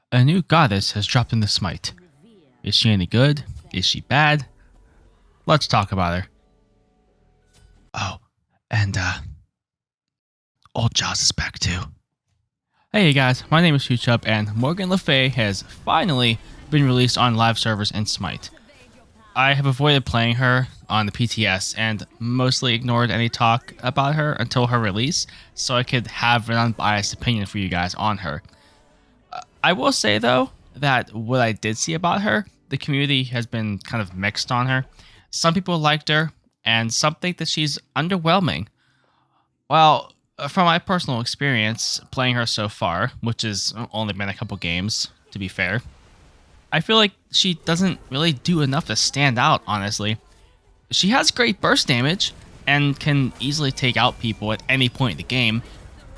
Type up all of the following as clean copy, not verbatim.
A new goddess has dropped in the Smite. Is she any good? Is she bad? Let's talk about her. Oh, and old Joust is back too. Hey guys, my name is Huchup, and Morgan Le Fay has finally been released on live servers in Smite. I have avoided playing her on the PTS and mostly ignored any talk about her until her release, so I could have an unbiased opinion for you guys on her. I will say though that what I did see about her, the community has been kind of mixed on her. Some people liked her, and some think that she's underwhelming. Well, from my personal experience playing her so far, which has only been a couple games, to be fair, I feel like she doesn't really do enough to stand out, honestly. She has great burst damage and can easily take out people at any point in the game,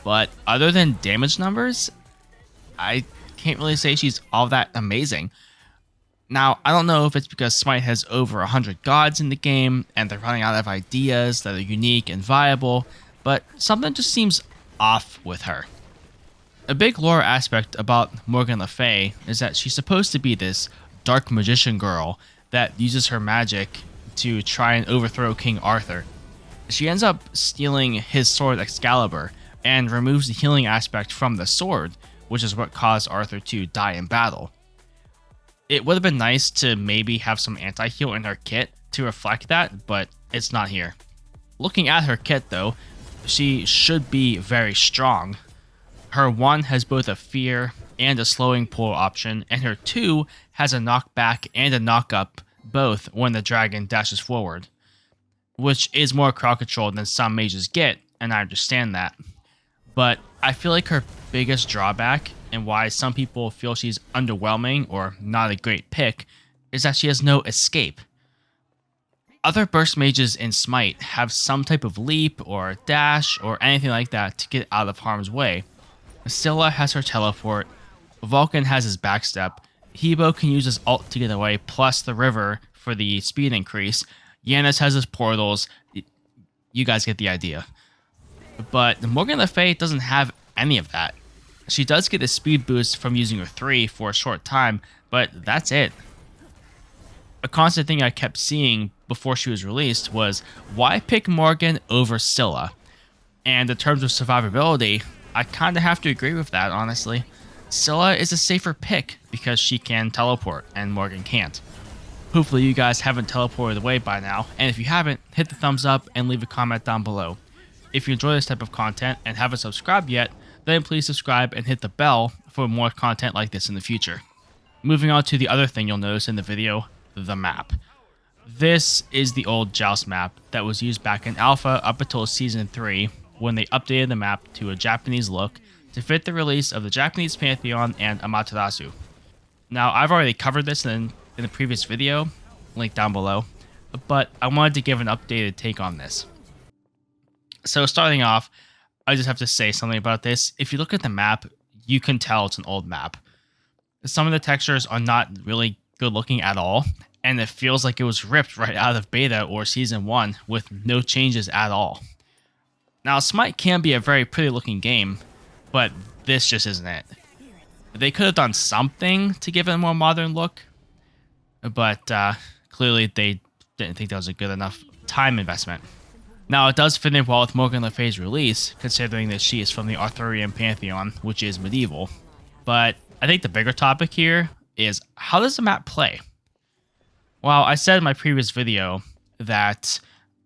but other than damage numbers, I can't really say she's all that amazing. Now, I don't know if it's because Smite has over 100 gods in the game and they're running out of ideas that are unique and viable, but something just seems off with her. A big lore aspect about Morgan Le Fay is that she's supposed to be this dark magician girl that uses her magic to try and overthrow King Arthur. She ends up stealing his sword Excalibur and removes the healing aspect from the sword, which is what caused Arthur to die in battle. It would have been nice to maybe have some anti-heal in her kit to reflect that, but it's not here. Looking at her kit though, she should be very strong. Her 1 has both a fear and a slowing pull option, and her 2 has a knockback and a knockup both when the dragon dashes forward, which is more crowd control than some mages get, and I understand that. But I feel like her biggest drawback and why some people feel she's underwhelming or not a great pick is that she has no escape. Other burst mages in Smite have some type of leap or dash or anything like that to get out of harm's way. Scylla has her teleport, Vulcan has his backstep, Hebo can use his ult to get away plus the river for the speed increase, Yanis has his portals, you guys get the idea. But Morgan Le Fay doesn't have any of that. She does get a speed boost from using her 3 for a short time, but that's it. A constant thing I kept seeing before she was released was, why pick Morgan over Scylla? And in terms of survivability, I kind of have to agree with that, honestly. Scylla is a safer pick because she can teleport and Morgan can't. Hopefully you guys haven't teleported away by now, and if you haven't, hit the thumbs up and leave a comment down below. If you enjoy this type of content and haven't subscribed yet, then please subscribe and hit the bell for more content like this in the future. Moving on to the other thing you'll notice in the video, the map. This is the old Joust map that was used back in Alpha up until Season 3 when they updated the map to a Japanese look to fit the release of the Japanese Pantheon and Amaterasu. Now, I've already covered this in the previous video, link down below, but I wanted to give an updated take on this. So starting off, I just have to say something about this. If you look at the map, you can tell it's an old map. Some of the textures are not really good looking at all, and it feels like it was ripped right out of beta or season 1 with no changes at all. Now, Smite can be a very pretty looking game, but this just isn't it. They could have done something to give it a more modern look, but clearly they didn't think that was a good enough time investment. Now, it does fit in well with Morgan Le Fay's release, considering that she is from the Arthurian Pantheon, which is medieval. But I think the bigger topic here is, how does the map play? Well, I said in my previous video that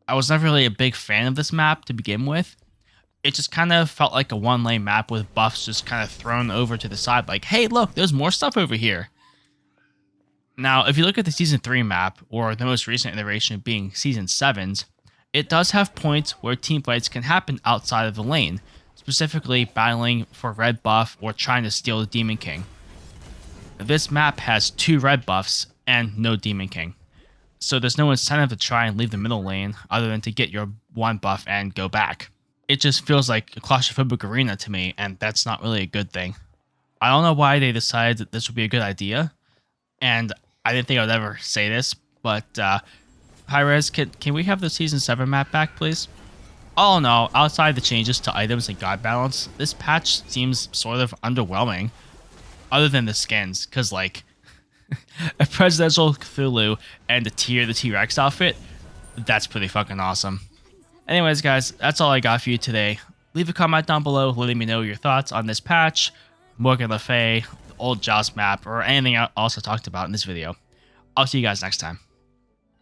I was never really a big fan of this map to begin with. It just kind of felt like a one-lane map with buffs just kind of thrown over to the side, like, hey, look, there's more stuff over here. Now, if you look at the Season 3 map, or the most recent iteration being Season 7's, it does have points where teamfights can happen outside of the lane, specifically battling for red buff or trying to steal the Demon King. This map has 2 red buffs and no Demon King, so there's no incentive to try and leave the middle lane other than to get your 1 buff and go back. It just feels like a claustrophobic arena to me, and that's not really a good thing. I don't know why they decided that this would be a good idea, and I didn't think I would ever say this, but Hi-Rez, can we have the Season 7 map back, please? Oh no, outside the changes to items and god balance, this patch seems sort of underwhelming. other than the skins, because like a presidential Cthulhu and the T-Rex outfit, that's pretty fucking awesome. Anyways, guys, that's all I got for you today. Leave a comment down below letting me know your thoughts on this patch, Morgan Le Fay, the old Joust map, or anything else I talked about in this video. I'll see you guys next time.